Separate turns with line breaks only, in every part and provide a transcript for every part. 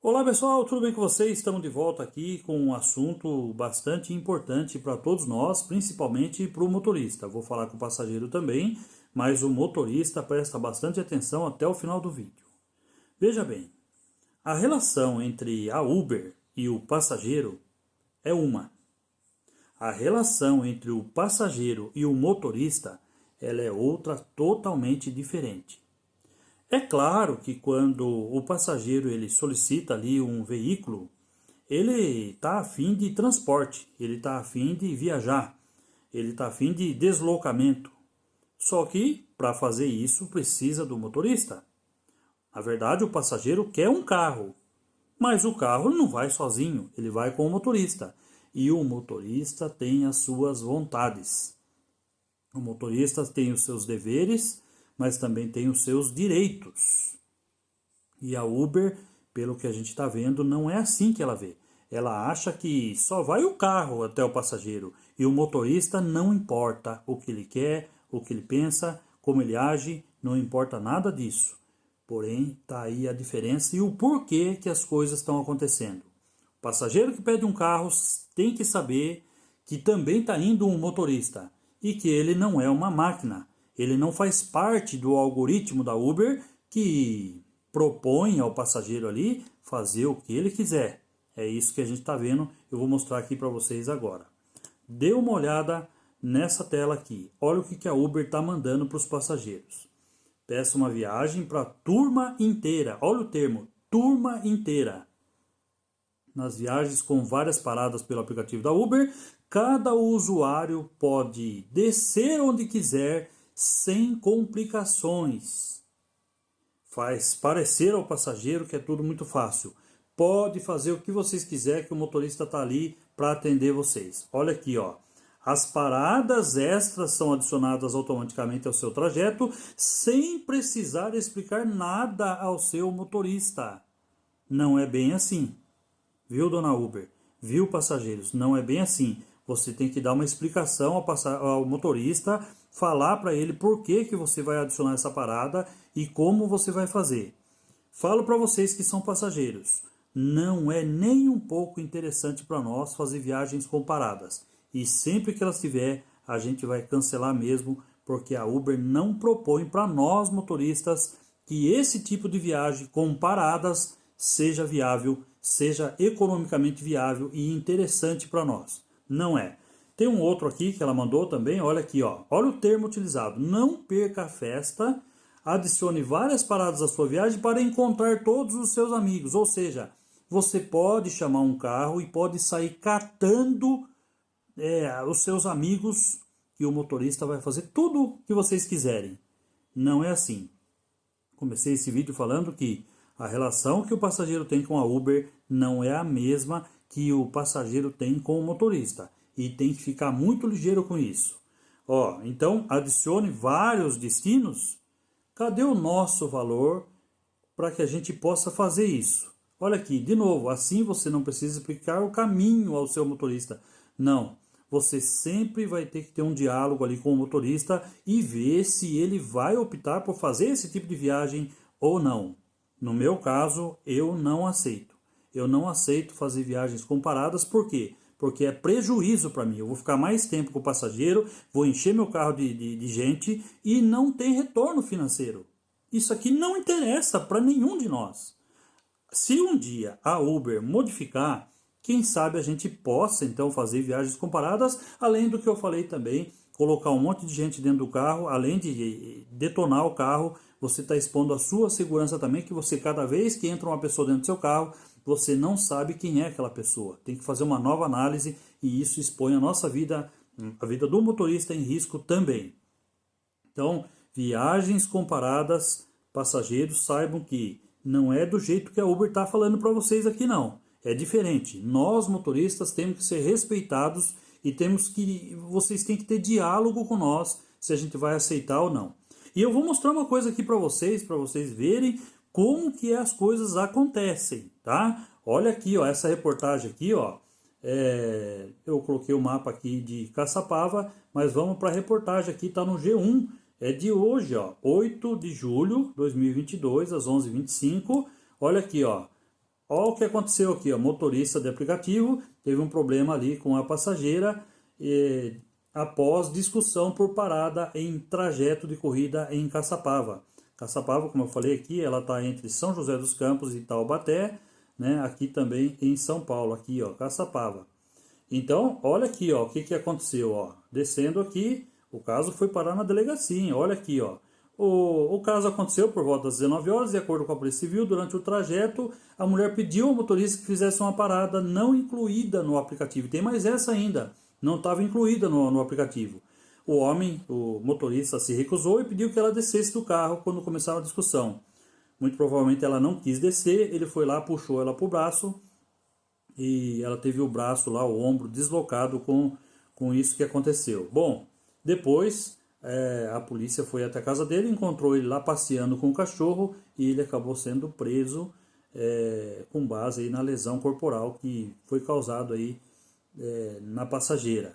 Olá pessoal, tudo bem com vocês? Estamos de volta aqui com um assunto bastante importante para todos nós, principalmente para o motorista. Vou falar com o passageiro também, mas o motorista presta bastante atenção até o final do vídeo. Veja bem, a relação entre a Uber e o passageiro é uma. A relação entre o passageiro e o motorista, ela é outra totalmente diferente. É claro que quando o passageiro ele solicita ali um veículo, ele está afim de transporte, ele está afim de viajar, ele está afim de deslocamento. Só que para fazer isso precisa do motorista. Na verdade, o passageiro quer um carro, mas o carro não vai sozinho, ele vai com o motorista. E o motorista tem as suas vontades. O motorista tem os seus deveres, mas também tem os seus direitos. E a Uber, pelo que a gente está vendo, não é assim que ela vê. Ela acha que só vai o carro até o passageiro e o motorista não importa o que ele quer, o que ele pensa, como ele age, não importa nada disso. Porém, está aí a diferença e o porquê que as coisas estão acontecendo. O passageiro que pede um carro tem que saber que também está indo um motorista e que ele não é uma máquina. Ele não faz parte do algoritmo da Uber que propõe ao passageiro ali fazer o que ele quiser. É isso que a gente está vendo, eu vou mostrar aqui para vocês agora. Dê uma olhada nessa tela aqui. Olha o que a Uber está mandando para os passageiros. Peça uma viagem para a turma inteira. Olha o termo, turma inteira. Nas viagens com várias paradas pelo aplicativo da Uber, cada usuário pode descer onde quiser sem complicações. Faz parecer ao passageiro que é tudo muito fácil. Pode fazer o que vocês quiserem que o motorista está ali para atender vocês. Olha aqui, ó. As paradas extras são adicionadas automaticamente ao seu trajeto sem precisar explicar nada ao seu motorista. Não é bem assim. Viu, dona Uber? Viu, passageiros? Não é bem assim. Você tem que dar uma explicação ao motorista, falar para ele por que você vai adicionar essa parada e como você vai fazer. Falo para vocês que são passageiros. Não é nem um pouco interessante para nós fazer viagens com paradas. E sempre que elas tiver, a gente vai cancelar mesmo, porque a Uber não propõe para nós motoristas que esse tipo de viagem com paradas seja viável, seja economicamente viável e interessante para nós. Não é. Tem um outro aqui que ela mandou também, olha aqui, ó. Olha o termo utilizado. Não perca a festa, adicione várias paradas à sua viagem para encontrar todos os seus amigos. Ou seja, você pode chamar um carro e pode sair catando os seus amigos, que o motorista vai fazer tudo o que vocês quiserem. Não é assim. Comecei esse vídeo falando que a relação que o passageiro tem com a Uber não é a mesma que o passageiro tem com o motorista. E tem que ficar muito ligeiro com isso. Ó, então, adicione vários destinos. Cadê o nosso valor para que a gente possa fazer isso? Olha aqui, de novo, assim você não precisa explicar o caminho ao seu motorista. Não, você sempre vai ter que ter um diálogo ali com o motorista e ver se ele vai optar por fazer esse tipo de viagem ou não. No meu caso, eu não aceito. Eu não aceito fazer viagens com paradas, por quê? Porque é prejuízo para mim. Eu vou ficar mais tempo com o passageiro, vou encher meu carro de gente e não tem retorno financeiro. Isso aqui não interessa para nenhum de nós. Se um dia a Uber modificar, quem sabe a gente possa então fazer viagens com paradas, além do que eu falei também, colocar um monte de gente dentro do carro, além de detonar o carro, você está expondo a sua segurança também, que você, cada vez que entra uma pessoa dentro do seu carro, você não sabe quem é aquela pessoa. Tem que fazer uma nova análise e isso expõe a nossa vida, a vida do motorista em risco também. Então, viagens com paradas, passageiros saibam que não é do jeito que a Uber está falando para vocês aqui não. É diferente. Nós, motoristas, temos que ser respeitados e vocês têm que ter diálogo com nós se a gente vai aceitar ou não. E eu vou mostrar uma coisa aqui para vocês verem como que as coisas acontecem, tá? Olha aqui, ó, essa reportagem aqui, ó. Eu coloquei o mapa aqui de Caçapava, mas vamos para a reportagem aqui, tá no G1. É de hoje, ó, 8 de julho de 2022, às 11h25. Olha aqui, ó. Olha o que aconteceu aqui, ó. Motorista de aplicativo teve um problema ali com a passageira após discussão por parada em trajeto de corrida em Caçapava. Caçapava, como eu falei aqui, ela está entre São José dos Campos e Taubaté, né? Aqui também em São Paulo, aqui ó, Caçapava. Então, olha aqui ó, o que aconteceu, ó. Descendo aqui, o caso foi parar na delegacia, olha aqui ó. O caso aconteceu por volta das 19 horas, de acordo com a Polícia Civil. Durante o trajeto, a mulher pediu ao motorista que fizesse uma parada não incluída no aplicativo. Tem mais essa ainda, não estava incluída no aplicativo. O homem, o motorista, se recusou e pediu que ela descesse do carro quando começaram a discussão. Muito provavelmente ela não quis descer, ele foi lá, puxou ela para o braço e ela teve o braço lá, o ombro deslocado com isso que aconteceu. Bom, depois a polícia foi até a casa dele, encontrou ele lá passeando com o cachorro e ele acabou sendo preso com base aí na lesão corporal que foi causado aí na passageira.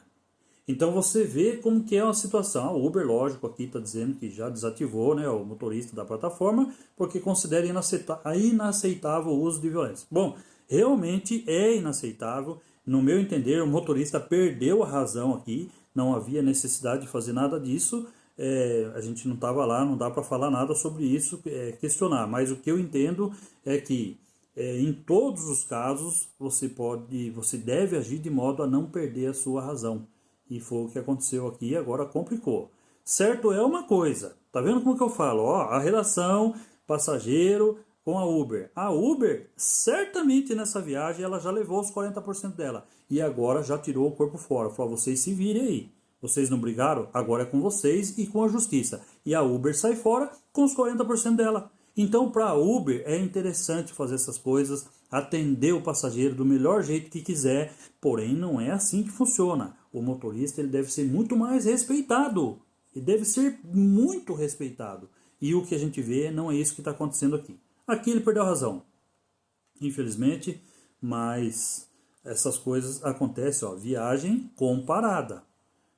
Então você vê como que é uma situação. A Uber, lógico, aqui está dizendo que já desativou, né, o motorista da plataforma porque considera inaceitável o uso de violência. Bom, realmente é inaceitável. No meu entender, o motorista perdeu a razão aqui. Não havia necessidade de fazer nada disso. A gente não estava lá, não dá para falar nada sobre isso, questionar. Mas o que eu entendo é que em todos os casos você deve agir de modo a não perder a sua razão. E foi o que aconteceu aqui e agora complicou. Certo é uma coisa. Tá vendo como que eu falo? Ó, a relação passageiro com a Uber. A Uber, certamente nessa viagem, ela já levou os 40% dela. E agora já tirou o corpo fora. Falou, vocês se virem aí. Vocês não brigaram? Agora é com vocês e com a justiça. E a Uber sai fora com os 40% dela. Então, para a Uber, é interessante fazer essas coisas, atender o passageiro do melhor jeito que quiser. Porém, não é assim que funciona. O motorista ele deve ser muito mais respeitado. Ele deve ser muito respeitado. E o que a gente vê não é isso que está acontecendo aqui. Aqui ele perdeu a razão, infelizmente, mas essas coisas acontecem, ó, viagem com parada,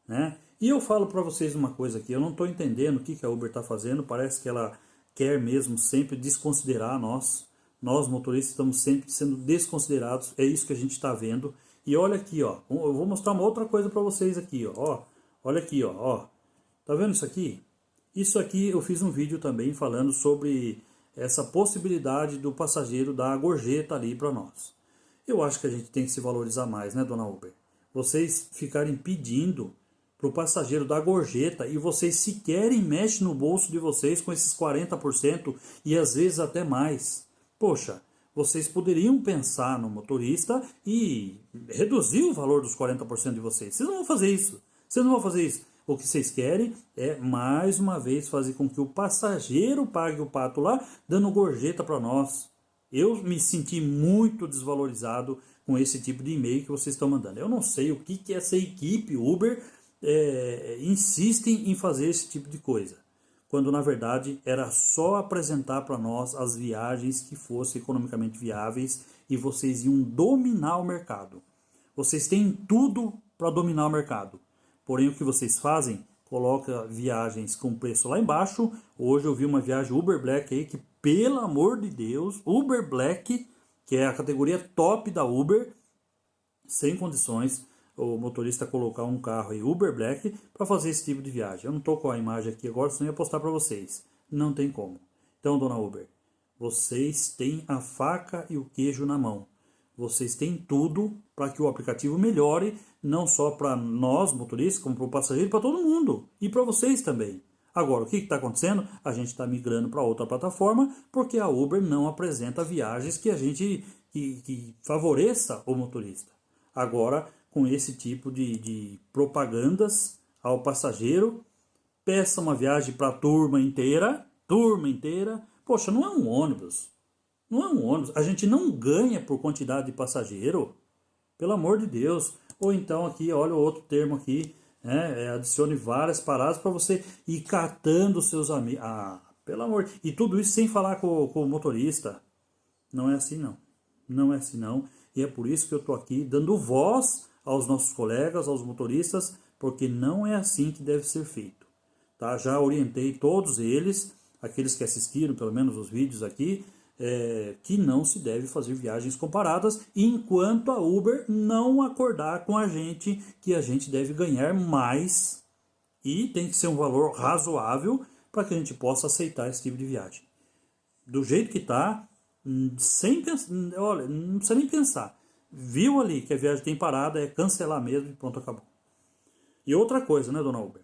né? E eu falo para vocês uma coisa aqui, eu não estou entendendo o que a Uber está fazendo, parece que ela quer mesmo sempre desconsiderar nós motoristas estamos sempre sendo desconsiderados, é isso que a gente está vendo. E olha aqui, ó, eu vou mostrar uma outra coisa para vocês aqui, ó, olha aqui, ó, tá vendo isso aqui? Isso aqui eu fiz um vídeo também falando sobre essa possibilidade do passageiro dar a gorjeta ali para nós. Eu acho que a gente tem que se valorizar mais, né, dona Uber? Vocês ficarem pedindo para o passageiro dar gorjeta e vocês sequer mexem no bolso de vocês com esses 40% e às vezes até mais. Poxa, vocês poderiam pensar no motorista e reduzir o valor dos 40% de vocês. Vocês não vão fazer isso. Vocês não vão fazer isso. O que vocês querem é, mais uma vez, fazer com que o passageiro pague o pato lá, dando gorjeta para nós. Eu me senti muito desvalorizado com esse tipo de e-mail que vocês estão mandando. Eu não sei o que essa equipe Uber insiste em fazer esse tipo de coisa. Quando na verdade era só apresentar para nós as viagens que fossem economicamente viáveis e vocês iam dominar o mercado. Vocês têm tudo para dominar o mercado. Porém, o que vocês fazem? Coloca viagens com preço lá embaixo. Hoje eu vi uma viagem Uber Black aí que, pelo amor de Deus, Uber Black, que é a categoria top da Uber, sem condições o motorista colocar um carro aí Uber Black para fazer esse tipo de viagem. Eu não estou com a imagem aqui agora, senão eu ia postar para vocês. Não tem como. Então, dona Uber, vocês têm a faca e o queijo na mão. Vocês têm tudo para que o aplicativo melhore, não só para nós, motoristas, como para o passageiro, para todo mundo. E para vocês também. Agora, o que está acontecendo? A gente está migrando para outra plataforma porque a Uber não apresenta viagens que a gente que favoreça o motorista. Agora, com esse tipo de propagandas ao passageiro, peça uma viagem para a turma inteira. Poxa, não é um ônibus. Não é um ônibus. A gente não ganha por quantidade de passageiro. Pelo amor de Deus. Ou então aqui, olha o outro termo aqui. Adicione várias paradas para você ir catando seus amigos. Ah, pelo amor. E tudo isso sem falar com o motorista. Não é assim não. Não é assim não. E é por isso que eu estou aqui dando voz aos nossos colegas, aos motoristas. Porque não é assim que deve ser feito. Tá? Já orientei todos eles, aqueles que assistiram pelo menos os vídeos aqui. que não se deve fazer viagens comparadas enquanto a Uber não acordar com a gente que a gente deve ganhar mais e tem que ser um valor razoável para que a gente possa aceitar esse tipo de viagem. Do jeito que está, sem pensar, olha, não precisa nem pensar. Viu ali que a viagem tem parada, é cancelar mesmo e pronto, acabou. E outra coisa, né, dona Uber?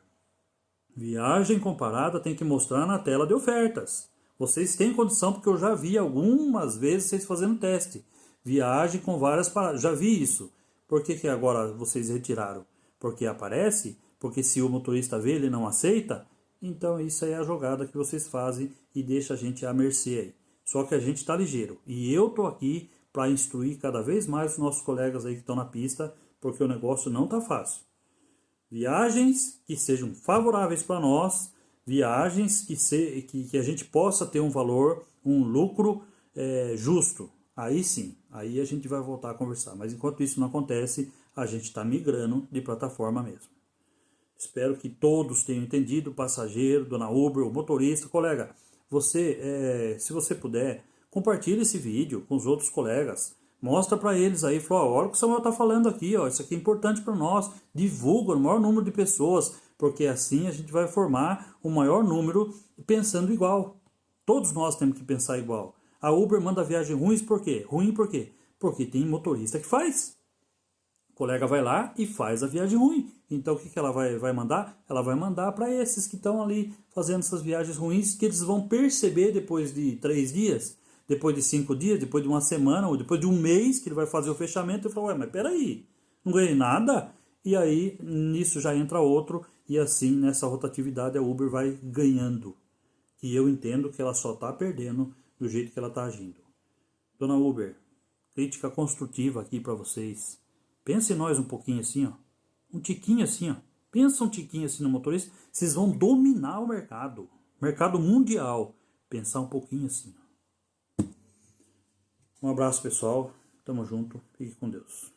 Viagem comparada tem que mostrar na tela de ofertas. Vocês têm condição, porque eu já vi algumas vezes vocês fazendo teste. Viagem com várias paradas. Já vi isso. Por que agora vocês retiraram? Porque aparece? Porque se o motorista vê, ele não aceita? Então isso aí é a jogada que vocês fazem e deixa a gente à mercê aí. Só que a gente está ligeiro. E eu estou aqui para instruir cada vez mais os nossos colegas aí que estão na pista, porque o negócio não está fácil. Viagens que sejam favoráveis para nós, viagens que a gente possa ter um valor, um lucro justo. Aí sim, aí a gente vai voltar a conversar. Mas enquanto isso não acontece, a gente está migrando de plataforma mesmo. Espero que todos tenham entendido, o passageiro, dona Uber, o motorista, colega. Você, se você puder, compartilhe esse vídeo com os outros colegas. Mostra para eles aí, fala, olha o que o Samuel está falando aqui, ó, isso aqui é importante para nós. Divulga no maior número de pessoas, porque assim a gente vai formar um maior número pensando igual. Todos nós temos que pensar igual. A Uber manda viagem ruins por quê? Ruim por quê? Porque tem motorista que faz. O colega vai lá e faz a viagem ruim. Então o que ela vai mandar? Ela vai mandar para esses que estão ali fazendo essas viagens ruins, que eles vão perceber depois de 3 dias, depois de 5 dias, depois de uma semana, ou depois de um mês que ele vai fazer o fechamento, e fala, ué, mas peraí, não ganhei nada? E aí nisso já entra outro, e assim nessa rotatividade a Uber vai ganhando. E eu entendo que ela só está perdendo do jeito que ela está agindo. Dona Uber, crítica construtiva aqui para vocês. Pense em nós um pouquinho assim, ó. Um tiquinho assim, ó. Pensa um tiquinho assim no motorista. Vocês vão dominar o mercado. Mercado mundial. Pensar um pouquinho assim, ó. Um abraço, pessoal. Tamo junto. Fique com Deus.